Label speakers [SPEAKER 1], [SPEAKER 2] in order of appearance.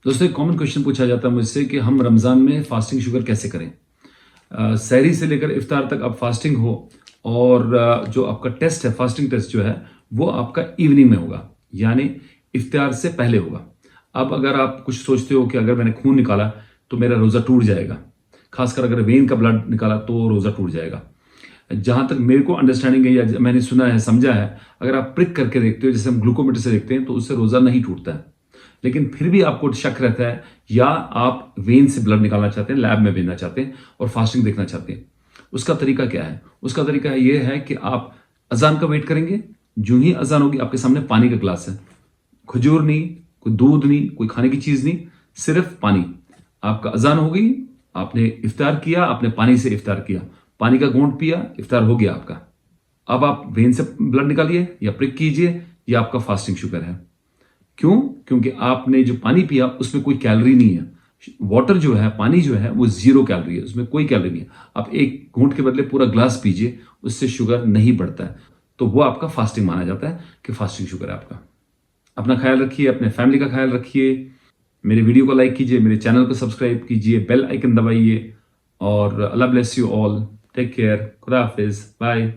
[SPEAKER 1] दोस्तों, एक common question पूछा जाता है मुझसे कि हम रमज़ान में फास्टिंग शुगर कैसे करें। सहरी से लेकर इफ्तार तक आप फास्टिंग हो और जो आपका टेस्ट है, फास्टिंग टेस्ट जो है वो आपका इवनिंग में होगा, यानी इफ्तार से पहले होगा। अब अगर आप कुछ सोचते हो कि अगर मैंने खून निकाला तो मेरा रोज़ा टूट जाएगा, खासकर अगर वेन का ब्लड निकाला तो रोज़ा टूट जाएगा। जहाँ तक मेरे को अंडरस्टैंडिंग है या मैंने सुना है, समझा है, अगर आप प्रिक करके देखते हो, जैसे हम ग्लूकोमीटर से देखते हैं, तो उससे रोज़ा नहीं टूटता है। लेकिन फिर भी आपको शक रहता है या आप वेन से ब्लड निकालना चाहते हैं, लैब में भेजना चाहते हैं और फास्टिंग देखना चाहते हैं। उसका तरीका क्या है? उसका तरीका ये है कि आप अजान का वेट करेंगे। जो ही अजान होगी, आपके सामने पानी का ग्लास है, खजूर नहीं, कोई दूध नहीं, कोई खाने की चीज नहीं, सिर्फ पानी। आपका अजान हो गई, आपने इफ्तार किया, आपने पानी से इफ्तार किया, पानी का घूंट पिया, इफ्तार हो गया आपका। अब आप वेन से ब्लड निकालिए या प्रिक कीजिए, ये आपका फास्टिंग शुगर है। क्यों? क्योंकि आपने जो पानी पिया उसमें कोई कैलोरी नहीं है। वाटर जो है, पानी जो है, वो 0 कैलोरी है, उसमें कोई कैलोरी नहीं है। आप एक घूंट के बदले पूरा ग्लास पीजिए, उससे शुगर नहीं बढ़ता है, तो वो आपका फास्टिंग माना जाता है कि फास्टिंग शुगर है आपका। अपना ख्याल रखिए, अपने फैमिली का ख्याल रखिए। मेरे वीडियो को लाइक कीजिए, मेरे चैनल को सब्सक्राइब कीजिए, बेल आइकन दबाइए और Allah bless you all. Take care, खुदा हाफिज, बाय।